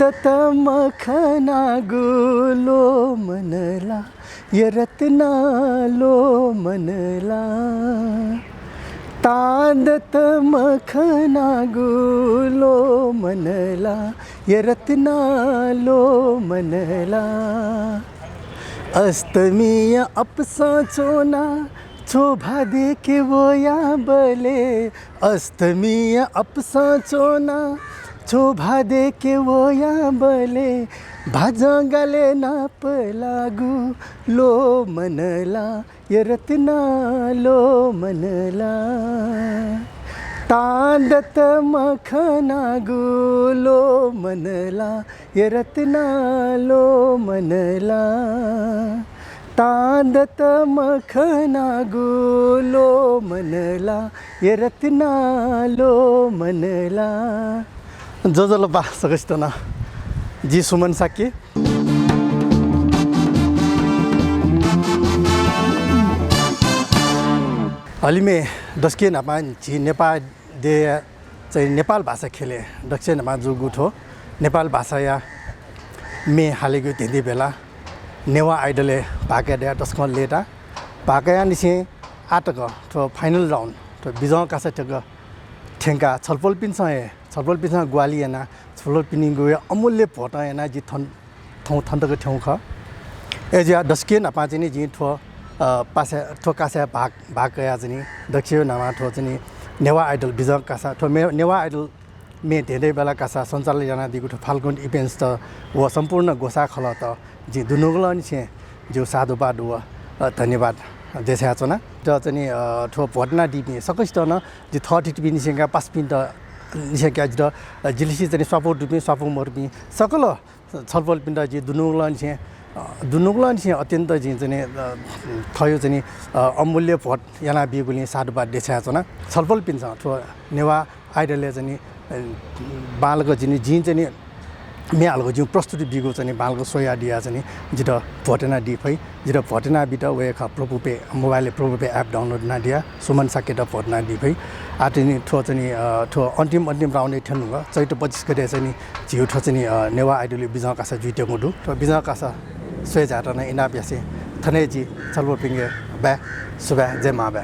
तांदत मखना गुलो मनला ये रत्नालो मनला तांदत मखना गुलो मनला ये रत्नालो मनला अस्तमीय अपसाचोना शोभा देखे वो या बले अस्तमीय अपसाचोना शोभा देखे वो या बले भाजंगाले नाप लागू लो मनला ये रत्नालो मनला तांदत मखना गुलो मनला ये रत्नालो मनला तांदत मखना गुलो मनला ये रत्नालो मनला जजलो बा सकस्तना जी सुमन साकी हलिमे दस्के नापा जी नेपाल दे चाहिँ नेपाल भाषा खेले दक्षिण नमा जुगुठो नेपाल भाषा या मे हालेको त्यति बेला नेवा आइडले भाग्या दस्कन लेटा भाग्या निसे आटक तो फाइनल राउन्ड तो बिजङ कासा ठग ठेंगा छलफल पिन्छ ग्वालिएना छलफल पिनि गयो अमूल्य भोटा एना जी थौ थन्तको ठेउ ख एजिया दस्के नापा चाहिँ जी ठो पासे ठो कासा भाग गया चाहिँ दक्षिण नामा ठो चाहिँ नेवा आइडल बिजङ कासा ठो नेवा आइडल मे धेरै बेला कासा सञ्चालन जना दिगु ठो फाल्गुन इभेन्ट्स त व सम्पूर्ण गोसा खल त जी दुनुगला नि छे जो साधुवाद व धन्यवाद देशा छ न त चाहिँ ठो भटना दिपि सकैस्त न जी 30 टिपि निसेका 5 पिन त निसेका ज जिलिसी चाहिँ सपोर्ट दिपि सपोर्ट मरपि सकल छलफल पिन जी दुनुगला नि छे अत्यन्त जी चाहिँ थयो चाहिँ अमूल्य भोट याना बिगुली साधुवाद देशा छ न छलफल पिन छ ठो नेवा आइडलले चाहिँ बालको जिनि जी चाहिँ मे हालको जिउ प्रस्तुति बिगो चाहिँ बालको सोया दिया चाहिँ जित भोटेना दिफै जित भोटेना बिट वे ख प्रोपोपे मोबाइल प्रोपोपे एप डाउनलोड ना दिया सुमन साकेट भोटना दिफै आटिनी ठो चाहिँ ठो अन्तिम राउन्ड ठन ग चैत 25 गते चाहिँ जिउ ठो चाहिँ नेवा आइडल बिजङ कासा जुइते मुडु तो बिजङ कासा सोय जाटना इना ब्यासे थने जी छलबो पिंगे बे सुबह जय मा बे